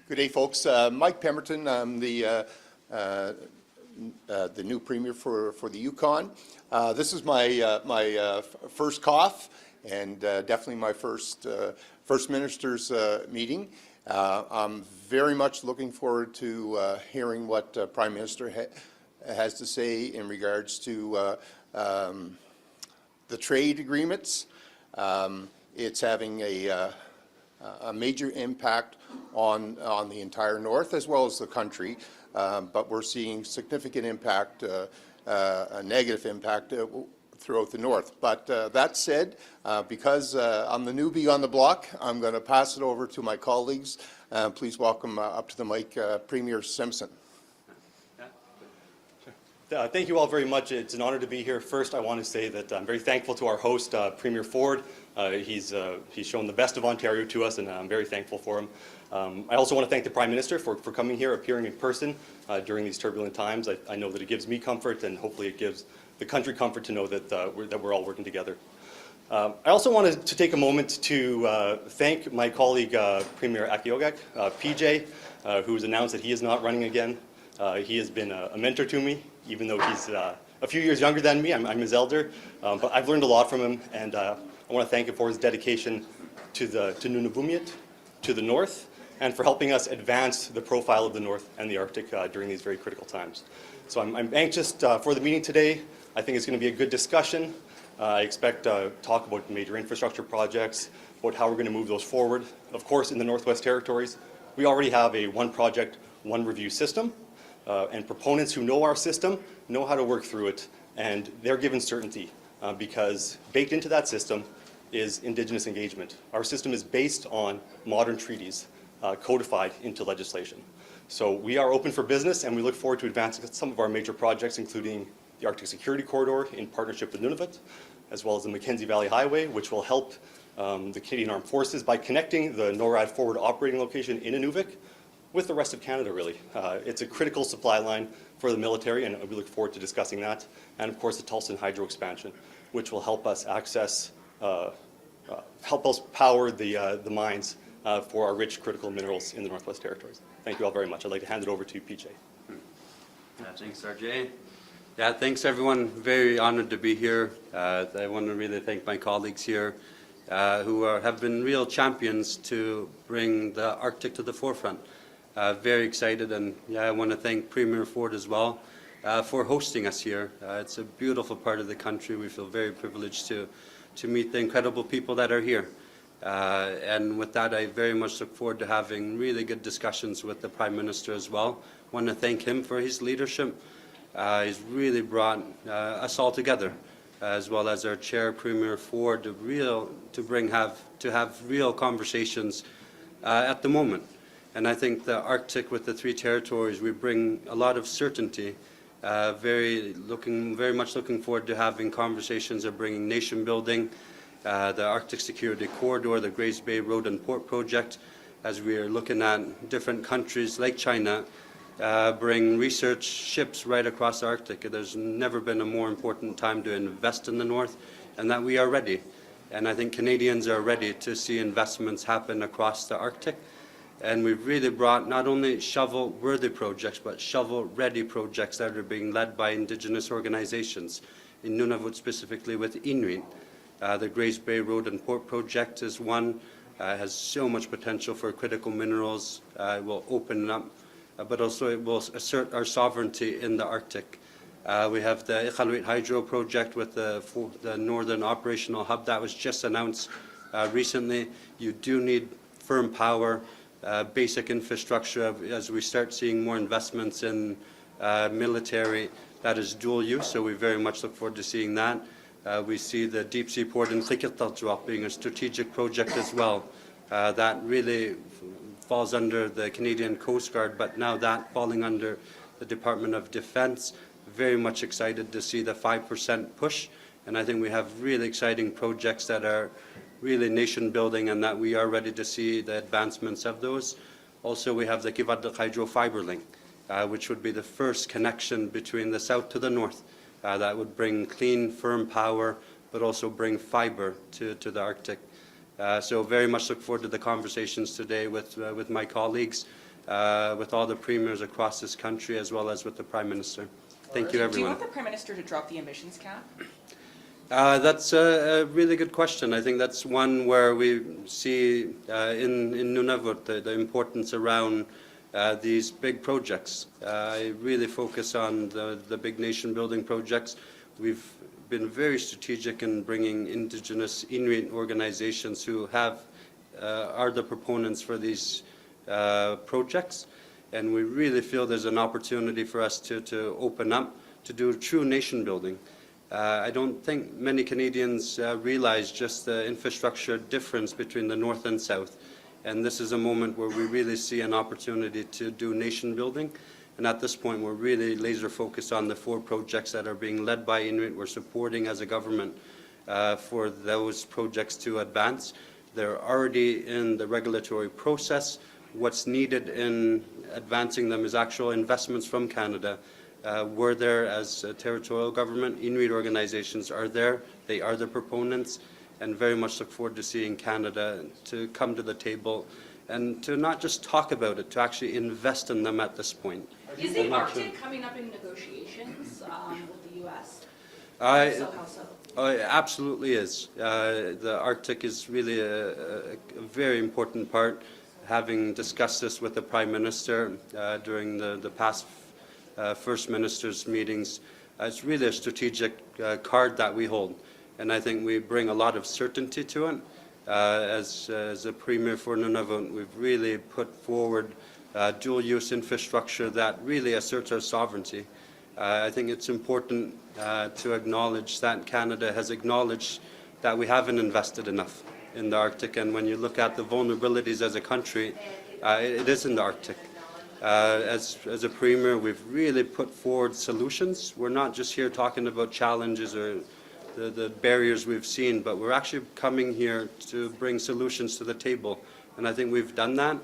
Good day, folks. Mike Pemberton. I'm the new Premier for the Yukon. This is my first cough, and definitely my first Minister's meeting. I'm very much looking forward to hearing what Prime Minister has to say in regards to the trade agreements. It's having a major impact on the entire North as well as the country, but we're seeing significant impact, a negative impact throughout the North. But that said, because I'm the newbie on the block, I'm going to pass it over to my colleagues. Please welcome up to the mic Premier Simpson. Thank you all very much. It's an honor to be here. First, I want to say that I'm very thankful to our host, Premier Ford. He's shown the best of Ontario to us, and I'm very thankful for him. I also want to thank the Prime Minister for coming here, appearing in person during these turbulent times. I know that it gives me comfort, and hopefully it gives the country comfort to know that we're all working together. I also wanted to take a moment to thank my colleague, Premier Akiogak, PJ, who's announced that he is not running again. He has been a mentor to me, even though he's a few years younger than me. I'm his elder, but I've learned a lot from him, and I want to thank him for his dedication to Nunavut, to the North, and for helping us advance the profile of the North and the Arctic during these very critical times. So I'm anxious for the meeting today. I think it's going to be a good discussion. I expect talk about major infrastructure projects, about how we're going to move those forward. Of course, in the Northwest Territories, we already have a one project, one review system. And proponents who know our system know how to work through it, and they're given certainty because baked into that system is Indigenous engagement. Our system is based on modern treaties codified into legislation. So we are open for business, and we look forward to advancing some of our major projects, including the Arctic Security Corridor in partnership with Nunavut, as well as the Mackenzie Valley Highway, which will help the Canadian Armed Forces by connecting the NORAD forward operating location in Inuvik with the rest of Canada, really. It's a critical supply line for the military, and we look forward to discussing that. And of course, the Tulsan Hydro expansion, which will help us access, help us power the mines for our rich critical minerals in the Northwest Territories. Thank you all very much. I'd like to hand it over to PJ. Thanks, RJ. Yeah, thanks everyone. Very honored to be here. I want to really thank my colleagues here who have been real champions to bring the Arctic to the forefront. Very excited, and yeah, I want to thank Premier Ford as well for hosting us here. It's a beautiful part of the country. We feel very privileged to meet the incredible people that are here. And with that, I very much look forward to having really good discussions with the Prime Minister as well. I want to thank him for his leadership. He's really brought us all together, as well as our Chair, Premier Ford, to have real conversations at the moment. And I think the Arctic, with the three territories, we bring a lot of certainty. Very much looking forward to having conversations of bringing nation building, the Arctic Security Corridor, the Grays Bay Road and Port Project, as we are looking at different countries like China, bring research ships right across the Arctic. There's never been a more important time to invest in the North, and that we are ready. And I think Canadians are ready to see investments happen across the Arctic. And we've really brought not only shovel-worthy projects, but shovel-ready projects that are being led by Indigenous organizations, in Nunavut specifically with Inuit. The Grays Bay Road and Port Project is one, has so much potential for critical minerals. It will open up, but also it will assert our sovereignty in the Arctic. We have the Iqaluit Hydro Project with the Northern Operational Hub that was just announced recently. You do need firm power, basic infrastructure as we start seeing more investments in military that is dual use, so we very much look forward to seeing that. We see the deep sea port in Qikiqtarjuaq being a strategic project as well. That really falls under the Canadian Coast Guard, but now that falling under the Department of Defense. Very much excited to see the 5% push, and I think we have really exciting projects that are really nation building, and that we are ready to see the advancements of those. Also, we have the Kivadik Hydro Fiber Link, which would be the first connection between the south to the north. That would bring clean, firm power, but also bring fiber to the Arctic. So very much look forward to the conversations today with my colleagues. with all the premiers across this country, as well as with the Prime Minister. Thank you, Do you everyone. want the Prime Minister to drop the emissions cap? That's a really good question. I think that's one where we see in Nunavut the importance around these big projects. I really focus on the big nation-building projects. We've been very strategic in bringing Indigenous Inuit organizations who are the proponents for these projects, and we really feel there's an opportunity for us to open up to do true nation-building. I don't think many Canadians realize just the infrastructure difference between the north and south, and this is a moment where we really see an opportunity to do nation building. And at this point, we're really laser focused on the 4 projects that are being led by Inuit. We're supporting as a government for those projects to advance. They're already in the regulatory process. What's needed in advancing them is actual investments from Canada. We're there as a territorial government. Inuit organizations are there. They are the proponents, and very much look forward to seeing Canada to come to the table and to not just talk about it, to actually invest in them at this point. Is the Arctic coming up in negotiations with the U.S.? How so? Oh, it absolutely is. The Arctic is really a very important part. Having discussed this with the Prime Minister during the past First Ministers meetings, it's really a strategic card that we hold. And I think we bring a lot of certainty to it. As a Premier for Nunavut, we've really put forward dual-use infrastructure that really asserts our sovereignty. I think it's important to acknowledge that Canada has acknowledged that we haven't invested enough in the Arctic, and when you look at the vulnerabilities as a country, it is in the Arctic. As a Premier, we've really put forward solutions. We're not just here talking about challenges or the barriers we've seen, but we're actually coming here to bring solutions to the table, and I think we've done that.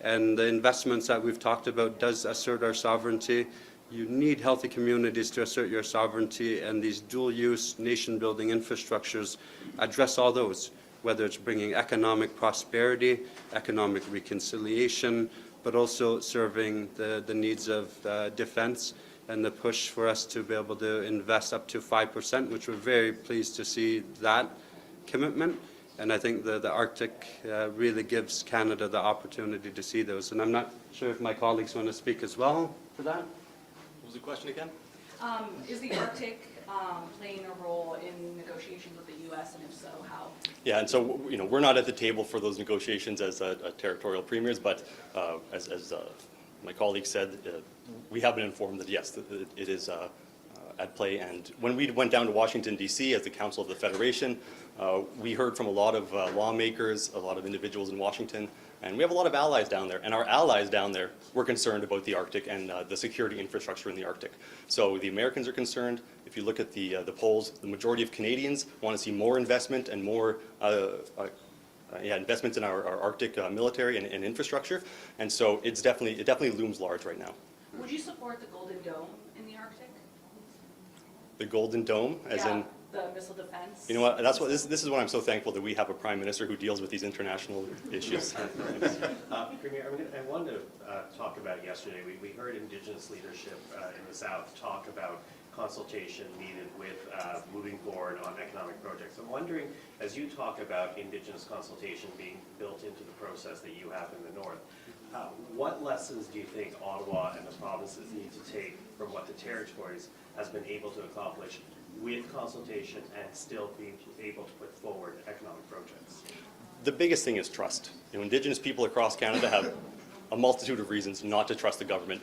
And the investments that we've talked about does assert our sovereignty. You need healthy communities to assert your sovereignty, and these dual-use nation-building infrastructures address all those, whether it's bringing economic prosperity, economic reconciliation, but also serving the needs of defense and the push for us to be able to invest up to 5%, which we're very pleased to see that commitment. And I think the Arctic really gives Canada the opportunity to see those. And I'm not sure if my colleagues want to speak as well to that. What was the question again? Is the Arctic playing a role in negotiations with the U.S., and if so, how? Yeah, and so we're not at the table for those negotiations as territorial premiers, but as my colleague said, we have been informed that yes, it is at play. And when we went down to Washington, D.C. as the Council of the Federation, we heard from a lot of lawmakers, a lot of individuals in Washington, and we have a lot of allies down there. And our allies down there were concerned about the Arctic and the security infrastructure in the Arctic. So the Americans are concerned. If you look at the polls, the majority of Canadians want to see more investment and more investments in our Arctic military and infrastructure. And so it definitely looms large right now. Would you support the Golden Dome in the Arctic? The Golden Dome, as in. The missile defense. You know what? That's what this is. What I'm so thankful that we have a Prime Minister who deals with these international issues. Premier, I wanted to talk about yesterday. We heard Indigenous leadership in the South talk about consultation needed with moving forward on economic projects. I'm wondering, as you talk about Indigenous consultation being built into the process that you have in the North, what lessons do you think Ottawa and the provinces need to take from what the territories has been able to accomplish with consultation and still being able to put forward economic projects? The biggest thing is trust. Indigenous people across Canada have a multitude of reasons not to trust the government,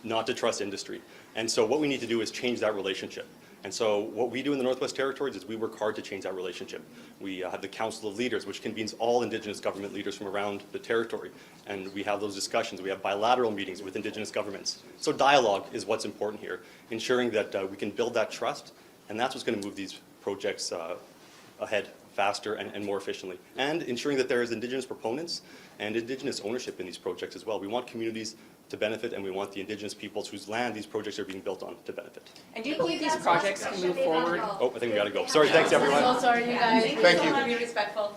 not to trust industry. And so what we need to do is change that relationship. And so what we do in the Northwest Territories is we work hard to change that relationship. We have the Council of Leaders, which convenes all Indigenous government leaders from around the territory. And we have those discussions. We have bilateral meetings with Indigenous governments. So dialogue is what's important here, ensuring that we can build that trust. And that's what's going to move these projects ahead faster and more efficiently. And ensuring that there is Indigenous proponents and Indigenous ownership in these projects as well. We want communities to benefit, and we want the Indigenous peoples wose land these projects are being built on to benefit. And do you believe these projects can move forward? Oh, I think we got to go. Sorry, thanks everyone. So sorry, you guys. Thank you. Be respectful.